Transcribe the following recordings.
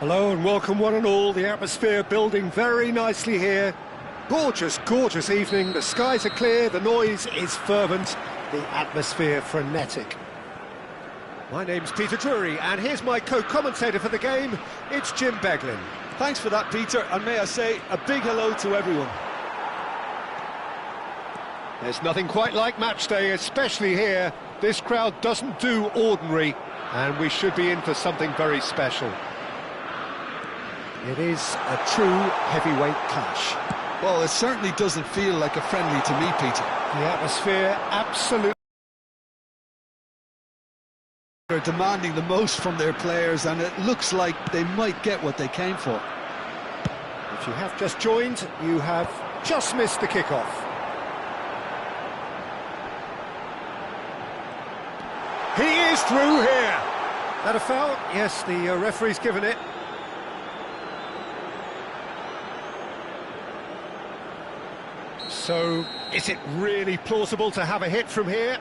Hello and welcome one and all. The atmosphere building very nicely here. Gorgeous, gorgeous evening. The skies are clear, the noise is fervent, the atmosphere frenetic. My name's Peter Drury and here's my co-commentator for the game. It's Jim Beglin. Thanks for that, Peter, and may I say a big hello to everyone. There's nothing quite like match day, especially here. This crowd doesn't do ordinary, and we should be in for something very special. It is a true heavyweight clash. Well, it certainly doesn't feel like a friendly to me, Peter. The atmosphere absolutely... They're demanding the most from their players, and it looks like they might get what they came for. If you have just joined, you have just missed the kickoff. He is through here. That a foul? Yes, the referee's given it. So, is it really plausible to have a hit from here?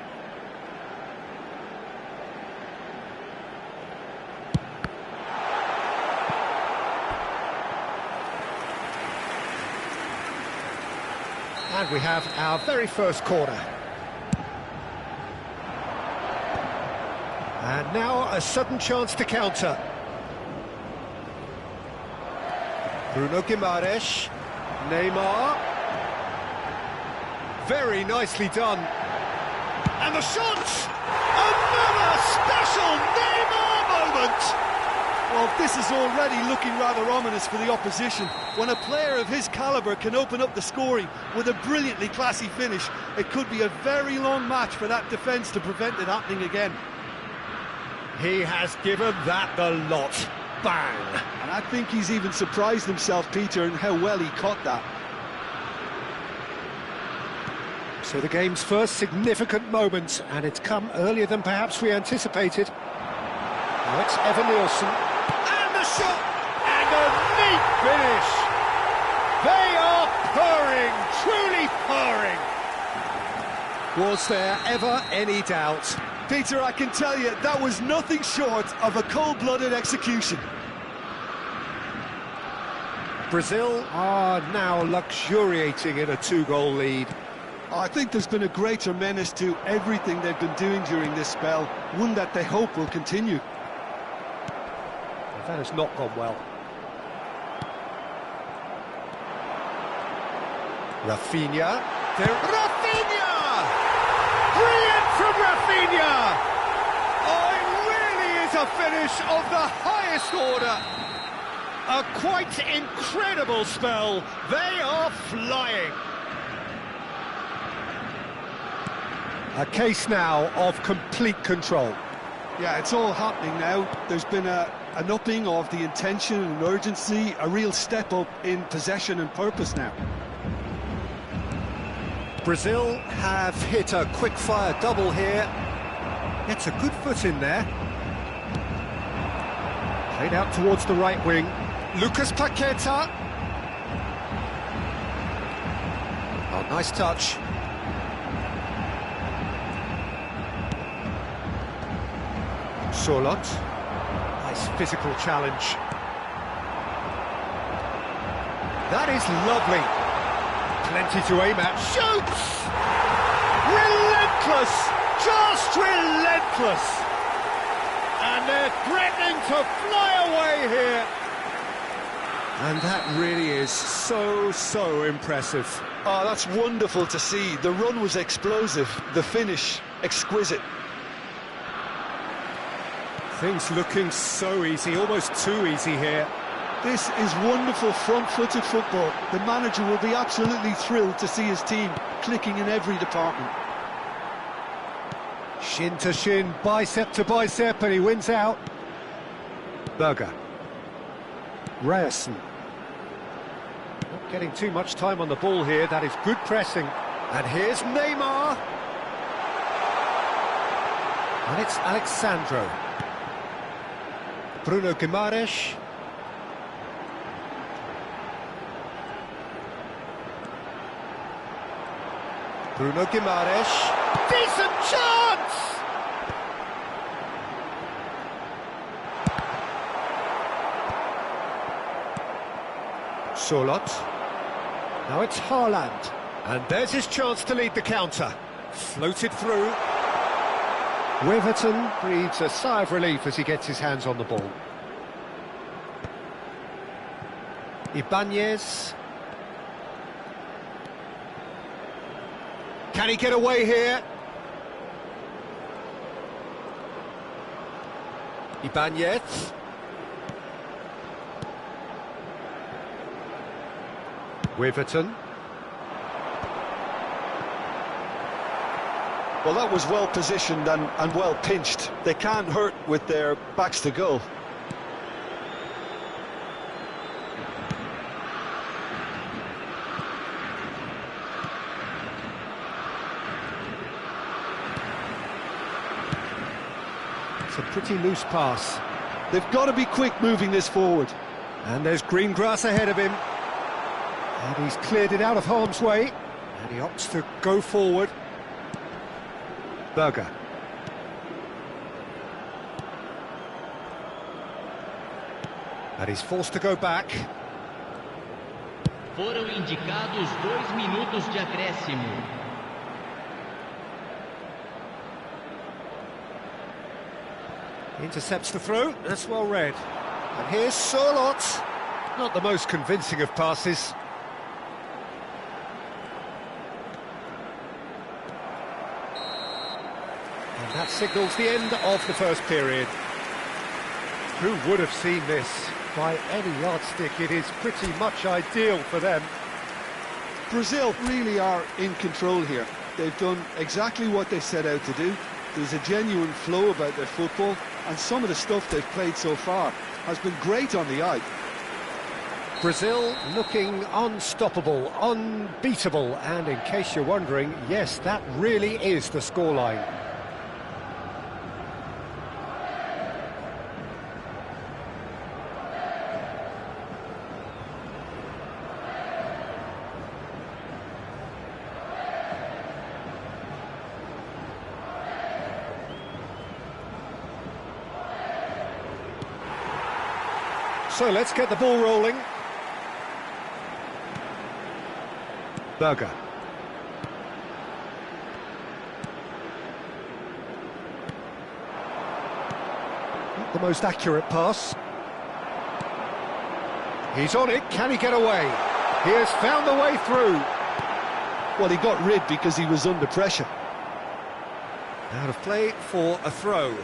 And we have our very first corner. And now a sudden chance to counter. Bruno Guimaraes, Neymar. Very nicely done. And the shot! Another special Neymar moment! Well, this is already looking rather ominous for the opposition. When a player of his calibre can open up the scoring with a brilliantly classy finish, it could be a very long match for that defence to prevent it happening again. He has given that the lot. Bang! And I think he's even surprised himself, Peter, in how well he caught that. So the game's first significant moment, and it's come earlier than perhaps we anticipated. Now it's Evan Nielsen. And the shot! And a neat finish! They are purring, truly purring! Was there ever any doubt? Peter, I can tell you, that was nothing short of a cold-blooded execution. Brazil are now luxuriating in a two-goal lead. I think there's been a greater menace to everything they've been doing during this spell, one that they hope will continue. That has not gone well. Rafinha. Rafinha! Brilliant from Rafinha! Oh, it really is a finish of the highest order. A quite incredible spell. They are flying. A case now of complete control. Yeah, it's all happening now. There's been an upping of the intention and urgency, a real step up in possession and purpose now. Brazil have hit a quick-fire double here. Gets a good foot in there. Played out towards the right wing. Lucas Paqueta. Oh, nice touch. Sorlot. Nice physical challenge. That is lovely. Plenty to aim at. Shoots! Relentless! Just relentless! And they're threatening to fly away here. And that really is so impressive. Oh, that's wonderful to see. The run was explosive, the finish exquisite. Things looking so easy, almost too easy here. This is wonderful front-footed football. The manager will be absolutely thrilled to see his team clicking in every department. Shin to shin, bicep to bicep, and he wins out. Berger. Ryerson. Not getting too much time on the ball here, that is good pressing. And here's Neymar. And it's Alexandro. Bruno Guimaraes. Bruno Guimaraes. Decent chance! Charlotte. Now it's Haaland. And there's his chance to lead the counter. Floated through. Wiverton breathes a sigh of relief as he gets his hands on the ball. Ibanez. Can he get away here? Ibanez. Wiverton. Well, that was well positioned and well pinched. They can't hurt with their backs to goal. It's a pretty loose pass. They've got to be quick moving this forward. And there's green grass ahead of him. And he's cleared it out of harm's way. And he opts to go forward. Berger. And he's forced to go back. Foram indicados 2 minutos de acréscimo. Intercepts the throw. That's well read. And here's Charlotte. Not the most convincing of passes. And that signals the end of the first period. Who would have seen this? By any yardstick, it is pretty much ideal for them. Brazil really are in control here. They've done exactly what they set out to do. There's a genuine flow about their football, and some of the stuff they've played so far has been great on the eye. Brazil looking unstoppable, unbeatable, and in case you're wondering, yes, that really is the scoreline. So let's get the ball rolling. Berger. Not the most accurate pass. He's on it, can he get away? He has found the way through. Well, he got rid because he was under pressure. Out of play for a throw.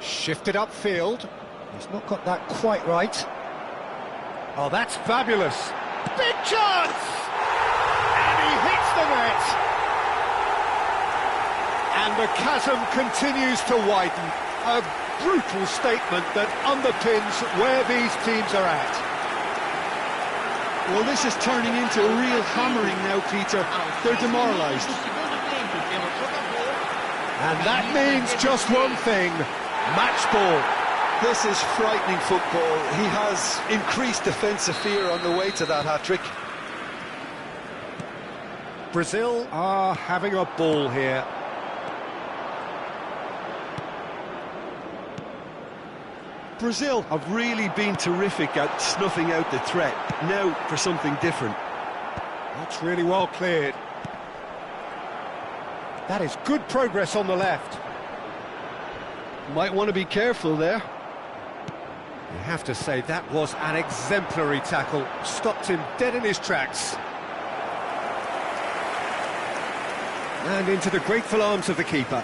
Shifted upfield. He's not got that quite right. Oh, that's fabulous. Big chance! And he hits the net. And the chasm continues to widen. A brutal statement that underpins where these teams are at. Well, this is turning into a real hammering now, Peter. They're demoralised. And that means just one thing. Match ball. This is frightening football. He has increased defensive fear on the way to that hat-trick. Brazil are having a ball here. Brazil have really been terrific at snuffing out the threat. Now for something different. That's really well cleared. That is good progress on the left. Might want to be careful there. You have to say that was an exemplary tackle. Stopped him dead in his tracks. And into the grateful arms of the keeper.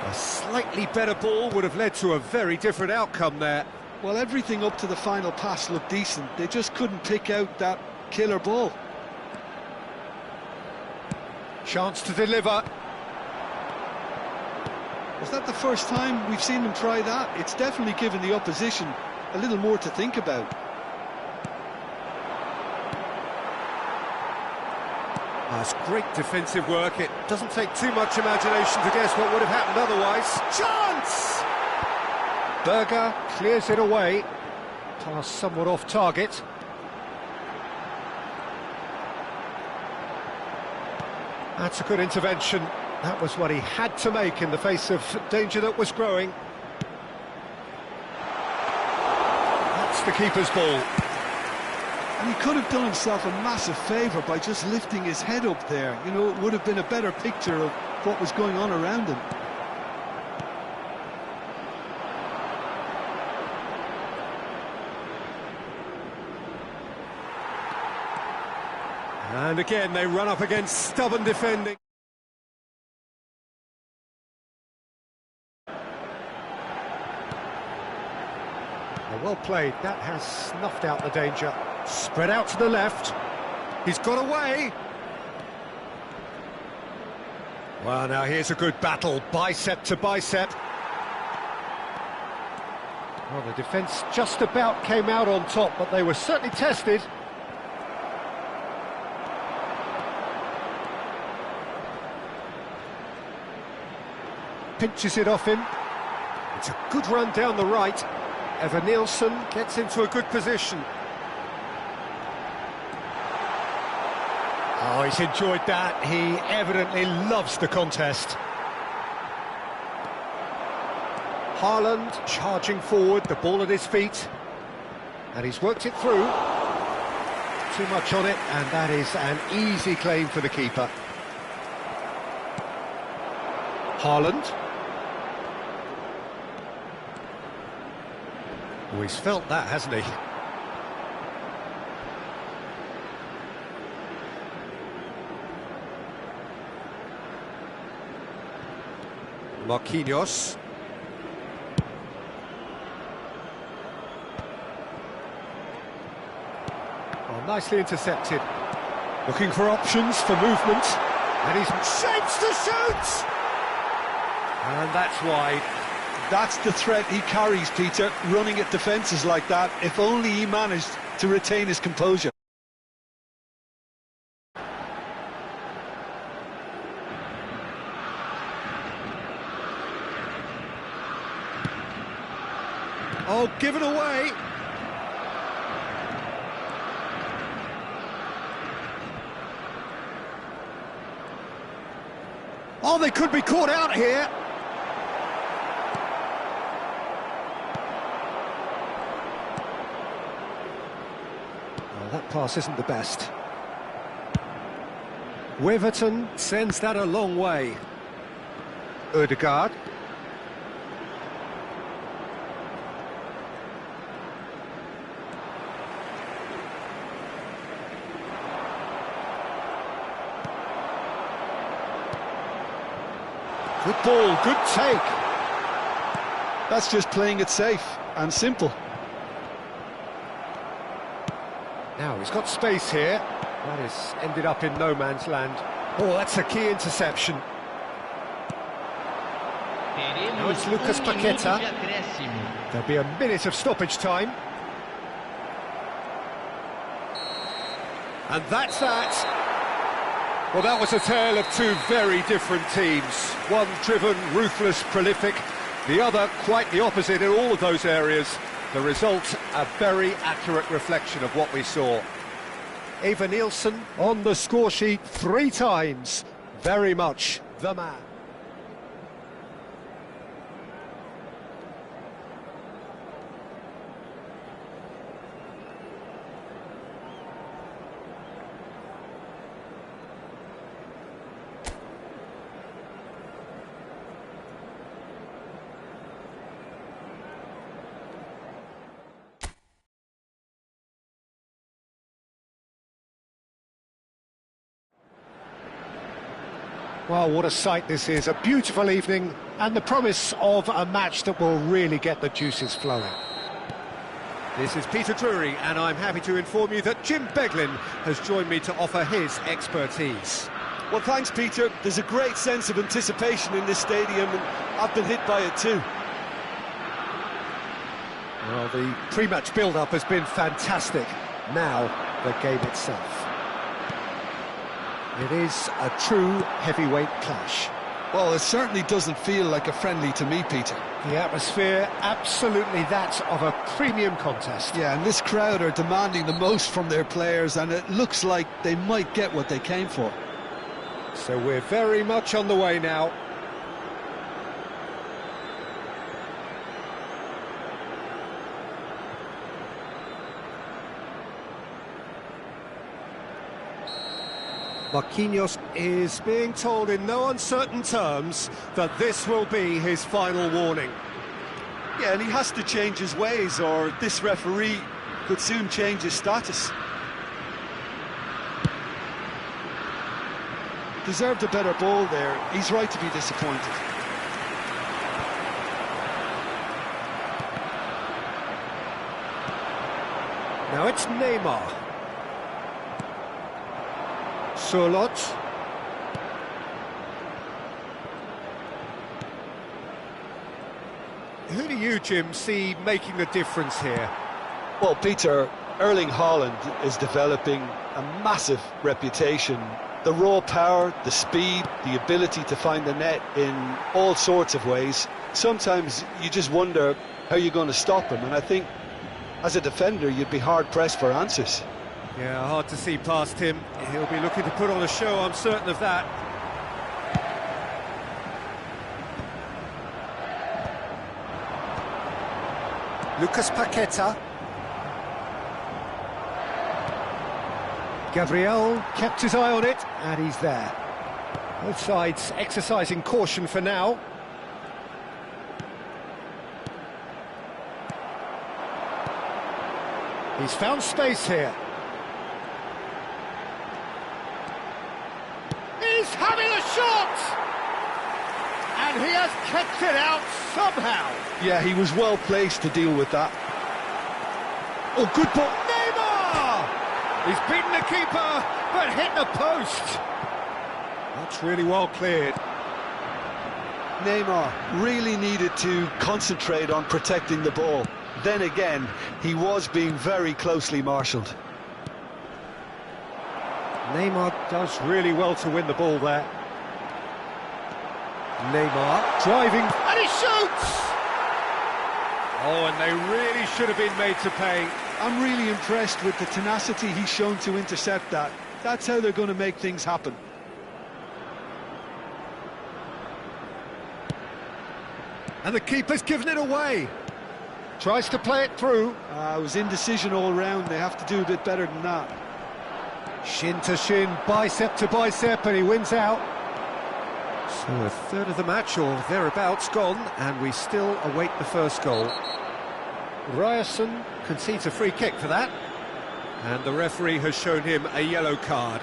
A slightly better ball would have led to a very different outcome there. Well, everything up to the final pass looked decent. They just couldn't pick out that killer ball. Chance to deliver. Was that the first time we've seen them try that? It's definitely given the opposition a little more to think about. That's great defensive work. It doesn't take too much imagination to guess what would have happened otherwise. Chance! Berger clears it away. Pass somewhat off target. That's a good intervention. That was what he had to make in the face of danger that was growing. That's the keeper's ball. And he could have done himself a massive favour by just lifting his head up there. You know, it would have been a better picture of what was going on around him. And again, they run up against stubborn defending. Well played, that has snuffed out the danger. Spread out to the left. He's got away. Well, now here's a good battle, bicep to bicep. Well, the defence just about came out on top, but they were certainly tested. Pinches it off him. It's a good run down the right. Nielsen gets into a good position. Oh, he's enjoyed that. He evidently loves the contest. Haaland charging forward, the ball at his feet. And he's worked it through. Too much on it, and that is an easy claim for the keeper. Haaland. Oh, he's felt that, hasn't he? Marquinhos. Oh, nicely intercepted. Looking for options for movement. And he's shapes to shoot! And that's wide. That's the threat he carries, Peter, running at defences like that, if only he managed to retain his composure. Oh, given away. Oh, they could be caught out here. That pass isn't the best. Weverton sends that a long way. Ødegaard. Good ball, good take. That's just playing it safe and simple. Now, he's got space here. That has ended up in no man's land. Oh, that's a key interception. Now it's Lucas Paqueta. There'll be a minute of stoppage time. And that's that. Well, that was a tale of two very different teams. One driven, ruthless, prolific. The other quite the opposite in all of those areas. The result, a very accurate reflection of what we saw. Nielsen on the score sheet 3 times. Very much the man. Well, what a sight this is, a beautiful evening and the promise of a match that will really get the juices flowing. This is Peter Drury and I'm happy to inform you that Jim Beglin has joined me to offer his expertise. Well, thanks, Peter. There's a great sense of anticipation in this stadium and I've been hit by it too. Well, the pre-match build-up has been fantastic. Now, the game itself. It is a true heavyweight clash. Well, it certainly doesn't feel like a friendly to me, Peter. The atmosphere, absolutely that of a premium contest. Yeah, and this crowd are demanding the most from their players, and it looks like they might get what they came for. So we're very much on the way now. Marquinhos is being told in no uncertain terms that this will be his final warning. Yeah, and he has to change his ways, or this referee could soon change his status. Deserved a better ball there. He's right to be disappointed. Now it's Neymar. Sörloth. Who do you, Jim, see making the difference here? Well, Peter, Erling Haaland is developing a massive reputation. The raw power, the speed, the ability to find the net in all sorts of ways. Sometimes you just wonder how you're going to stop him, and I think as a defender you'd be hard-pressed for answers. Yeah, hard to see past him. He'll be looking to put on a show, I'm certain of that. Lucas Paqueta. Gabriel kept his eye on it, and he's there. Both sides exercising caution for now. He's found space here. He's having a shot! And he has kept it out somehow. Yeah, he was well placed to deal with that. Oh, good ball. Neymar! He's beaten the keeper, but hit the post. That's really well cleared. Neymar really needed to concentrate on protecting the ball. Then again, he was being very closely marshalled. Neymar does really well to win the ball there. Neymar driving, and he shoots! Oh, and they really should have been made to pay. I'm really impressed with the tenacity he's shown to intercept that. That's how they're going to make things happen. And the keeper's given it away. Tries to play it through. It was indecision all round. They have to do a bit better than that. Shin to shin, bicep to bicep, and he wins out. So a third of the match, or thereabouts, gone, and we still await the first goal. Ryerson concedes a free kick for that, and the referee has shown him a yellow card.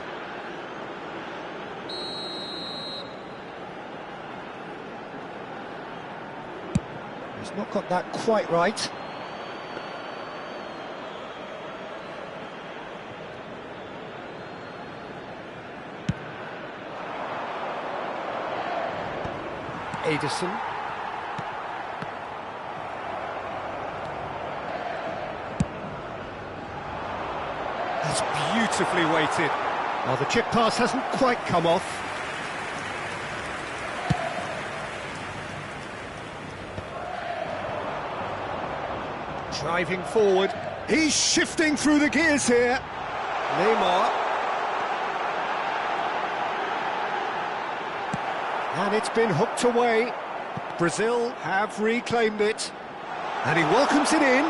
He's not got that quite right. Ederson. That's beautifully weighted. Well, the chip pass hasn't quite come off. Driving forward. He's shifting through the gears here. Neymar. And it's been hooked away. Brazil have reclaimed it. And he welcomes it in.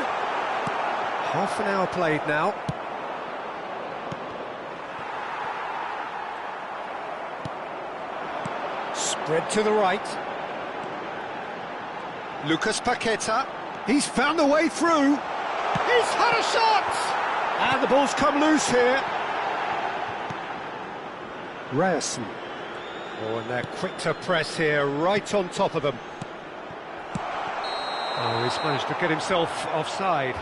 Half an hour played now. Spread to the right. Lucas Paqueta. He's found a way through. He's had a shot! And the ball's come loose here. Ryerson. Oh, and they're quick to press here, right on top of them. Oh, he's managed to get himself offside.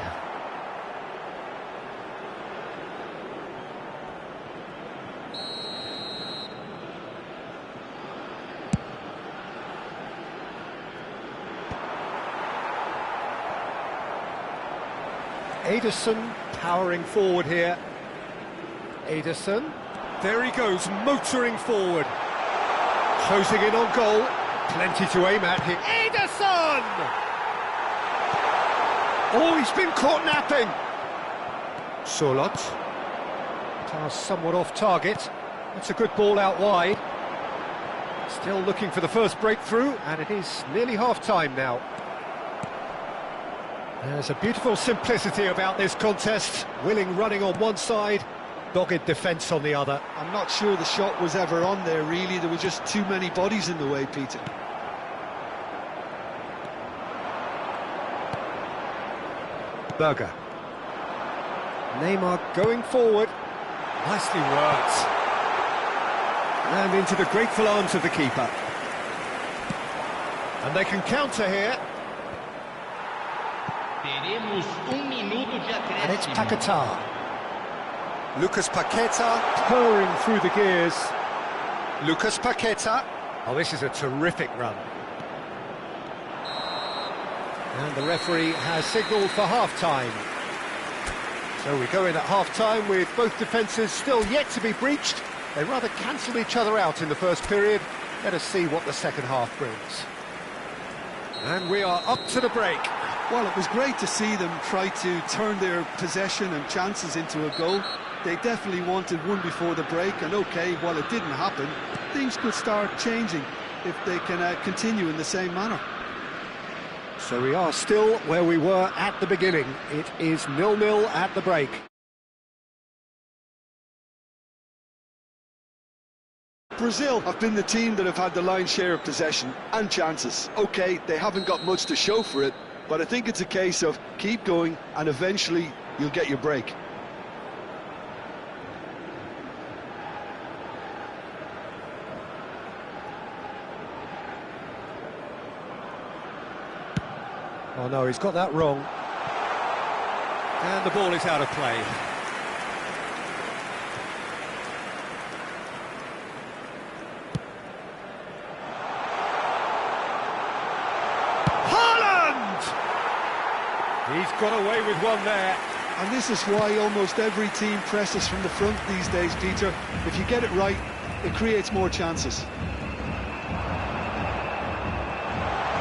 Ederson powering forward here. Ederson. There he goes, motoring forward. Closing in on goal. Plenty to aim at here. Ederson! Oh, he's been caught napping. Sörloth. Pass somewhat off target. That's a good ball out wide. Still looking for the first breakthrough, and it is nearly half-time now. There's a beautiful simplicity about this contest. Willing running on one side, dogged defence on the other. I'm not sure the shot was ever on there, really. There were just too many bodies in the way, Peter. Berger. Neymar going forward. Nicely worked. And into the grateful arms of the keeper. And they can counter here. Teremos minuto de acréscimo. And it's Paquetá. Lucas Paquetá purring through the gears. Lucas Paquetá. Oh, this is a terrific run. And the referee has signalled for half-time. So we go in at half-time with both defences still yet to be breached. They rather cancelled each other out in the first period. Let us see what the second half brings. And we are up to the break. Well, it was great to see them try to turn their possession and chances into a goal. They definitely wanted one before the break, and okay, while it didn't happen, things could start changing if they can continue in the same manner. So we are still where we were at the beginning. It is 0-0 at the break. Brazil have been the team that have had the lion's share of possession and chances. Okay, they haven't got much to show for it, but I think it's a case of keep going and eventually you'll get your break. Oh no, he's got that wrong. And the ball is out of play. He's got away with one there. And this is why almost every team presses from the front these days, Peter. If you get it right, it creates more chances.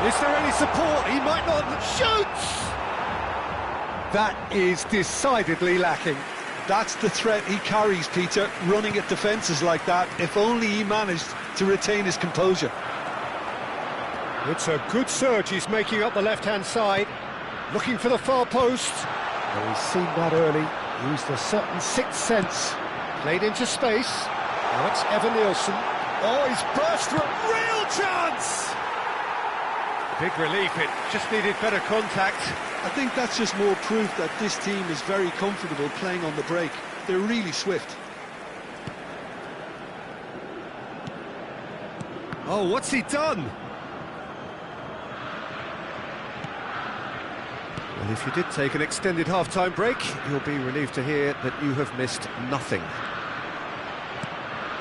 Is there any support? He might not. Shoots! That is decidedly lacking. That's the threat he carries, Peter, running at defences like that. If only he managed to retain his composure. It's a good surge he's making up the left-hand side. Looking for the far post. Oh, he's seen that early. Used a certain sixth sense. Played into space. Now it's Evan Nielsen. Oh, he's burst through. Real chance! Big relief. It just needed better contact. I think that's just more proof that this team is very comfortable playing on the break. They're really swift. Oh, what's he done? Well, if you did take an extended half-time break, you'll be relieved to hear that you have missed nothing.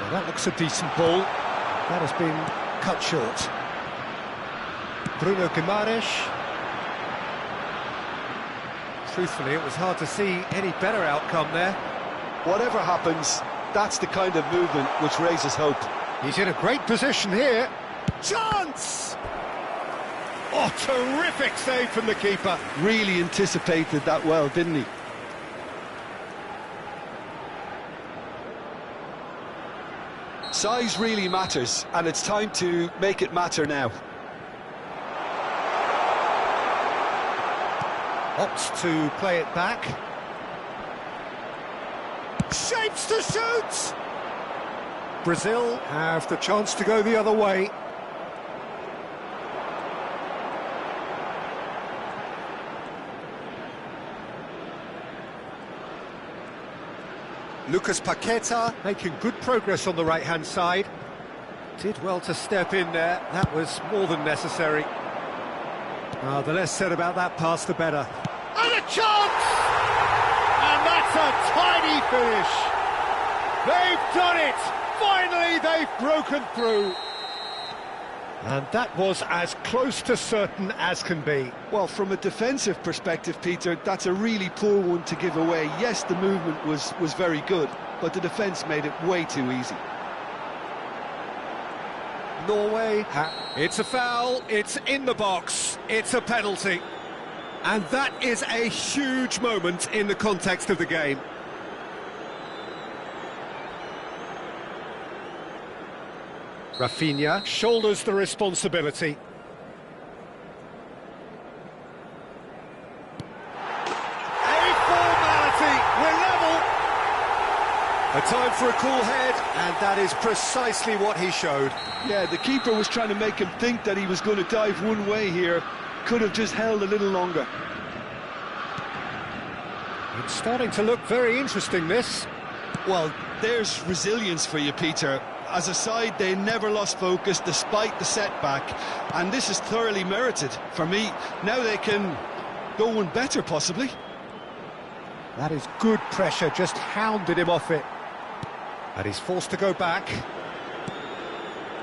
Well, that looks a decent ball. That has been cut short. Bruno Guimaraes. Truthfully, it was hard to see any better outcome there. Whatever happens, that's the kind of movement which raises hope. He's in a great position here. Chance! Oh, terrific save from the keeper. Really anticipated that well, didn't he? Size really matters, and it's time to make it matter now. Opts to play it back. Shapes to shoot! Brazil have the chance to go the other way. Lucas Paquetá making good progress on the right-hand side. Did well to step in there. That was more than necessary. The less said about that pass, the better. And a chance! And that's a tiny finish. They've done it! Finally, they've broken through. And that was as close to certain as can be. Well, from a defensive perspective, Peter, that's a really poor one to give away. Yes, the movement was very good, but the defence made it way too easy. Norway, it's a foul, it's in the box, it's a penalty. And that is a huge moment in the context of the game. Rafinha shoulders the responsibility. A formality, we're level. A time for a cool head, and that is precisely what he showed. Yeah, the keeper was trying to make him think that he was going to dive one way here. Could have just held a little longer. It's starting to look very interesting, this. Well, there's resilience for you, Peter. As a side, they never lost focus despite the setback, and this is thoroughly merited. For me, now they can go one better, possibly. That is good pressure, just hounded him off it. And he's forced to go back.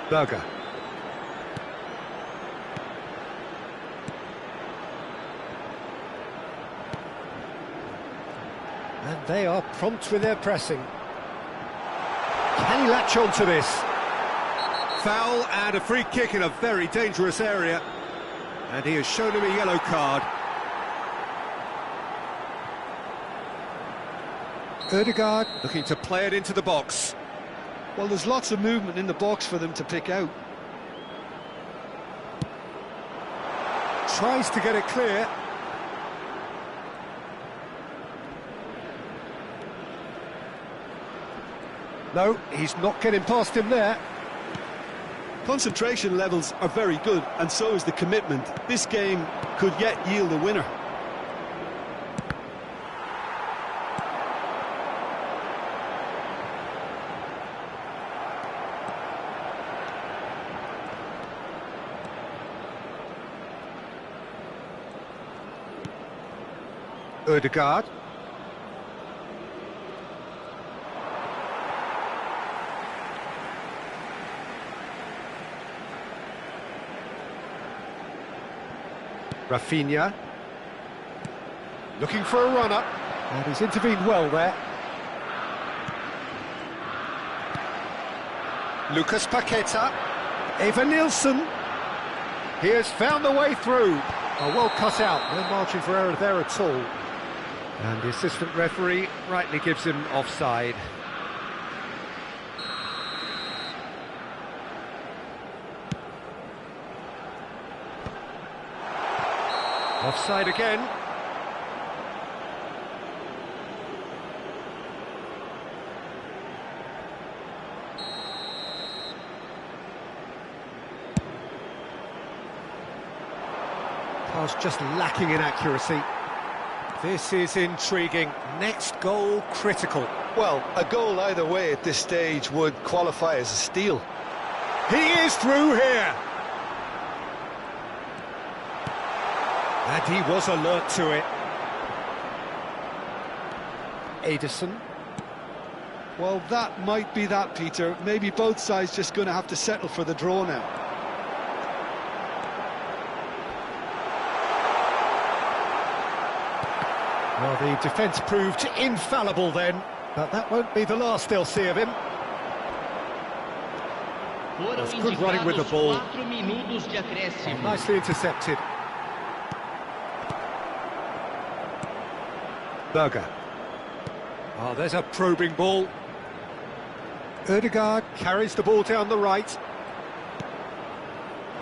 Berger. And they are prompt with their pressing. Can he latch on to this? Foul and a free kick in a very dangerous area. And he has shown him a yellow card. Ødegaard looking to play it into the box. Well, there's lots of movement in the box for them to pick out. Tries to get it clear. No, he's not getting past him there. Concentration levels are very good, and so is the commitment. This game could yet yield a winner. Ødegaard. Rafinha. Looking for a runner. And he's intervened well there. Lucas Paqueta. Eva Nilsson. He has found the way through. Oh, well cut out. No margin for error there at all. And the assistant referee rightly gives him offside. Offside again. Pass just lacking in accuracy. This is intriguing. Next goal critical. Well, a goal either way at this stage would qualify as a steal. He is through here. And he was alert to it. Ederson. Well, that might be that, Peter. Maybe both sides just going to have to settle for the draw now. Well, the defence proved infallible then, but that won't be the last they'll see of him. That's good running with the ball. Nicely intercepted. Berger. Oh, there's a probing ball. Ødegaard carries the ball down the right.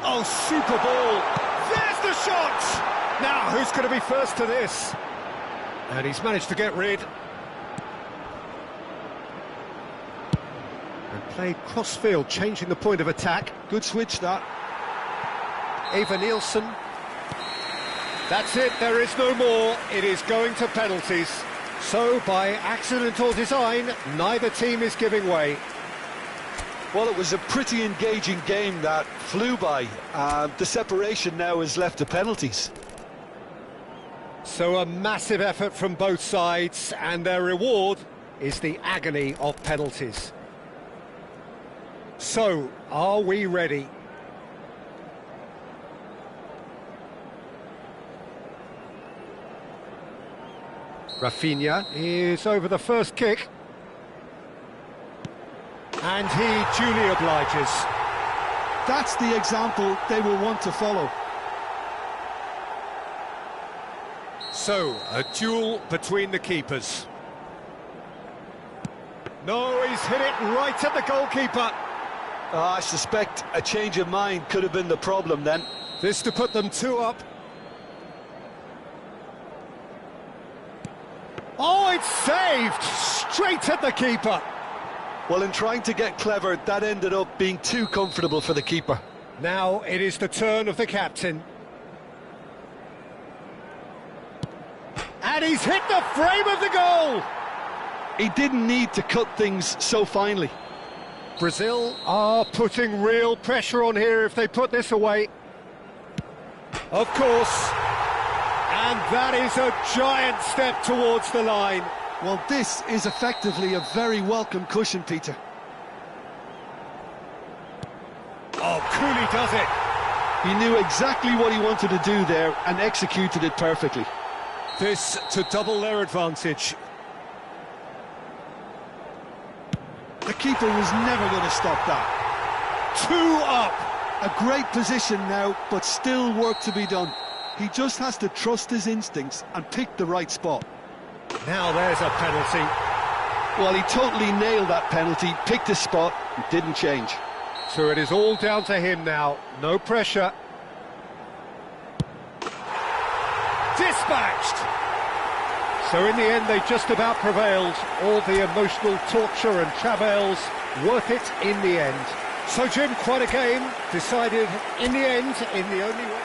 Oh, super ball! There's the shot! Now, who's going to be first to this? And he's managed to get rid. And played cross-field, changing the point of attack. Good switch, that. Eva Nilsson. That's it, there is no more. It is going to penalties. So, by accident or design, neither team is giving way. Well, it was a pretty engaging game that flew by. The separation now is left to penalties. So a massive effort from both sides, and their reward is the agony of penalties. So, are we ready? Rafinha is over the first kick. And he duly obliges. That's the example they will want to follow. So, a duel between the keepers. No, he's hit it right at the goalkeeper. I suspect a change of mind could have been the problem then. This to put them 2 up. Oh, it's saved! Straight at the keeper. Well, in trying to get clever, that ended up being too comfortable for the keeper. Now it is the turn of the captain. And he's hit the frame of the goal! He didn't need to cut things so finely. Brazil are putting real pressure on here if they put this away. Of course. And that is a giant step towards the line. Well, this is effectively a very welcome cushion, Peter. Oh, Cooley does it. He knew exactly what he wanted to do there and executed it perfectly. This to double their advantage. The keeper was never going to stop that. 2 up. A great position now, but still work to be done. He just has to trust his instincts and pick the right spot. Now there's a penalty. Well, he totally nailed that penalty, picked his spot, and didn't change. So it is all down to him now. No pressure. Dispatched! So in the end, they just about prevailed. All the emotional torture and travails, worth it in the end. So Jim, quite a game, decided in the end, in the only way...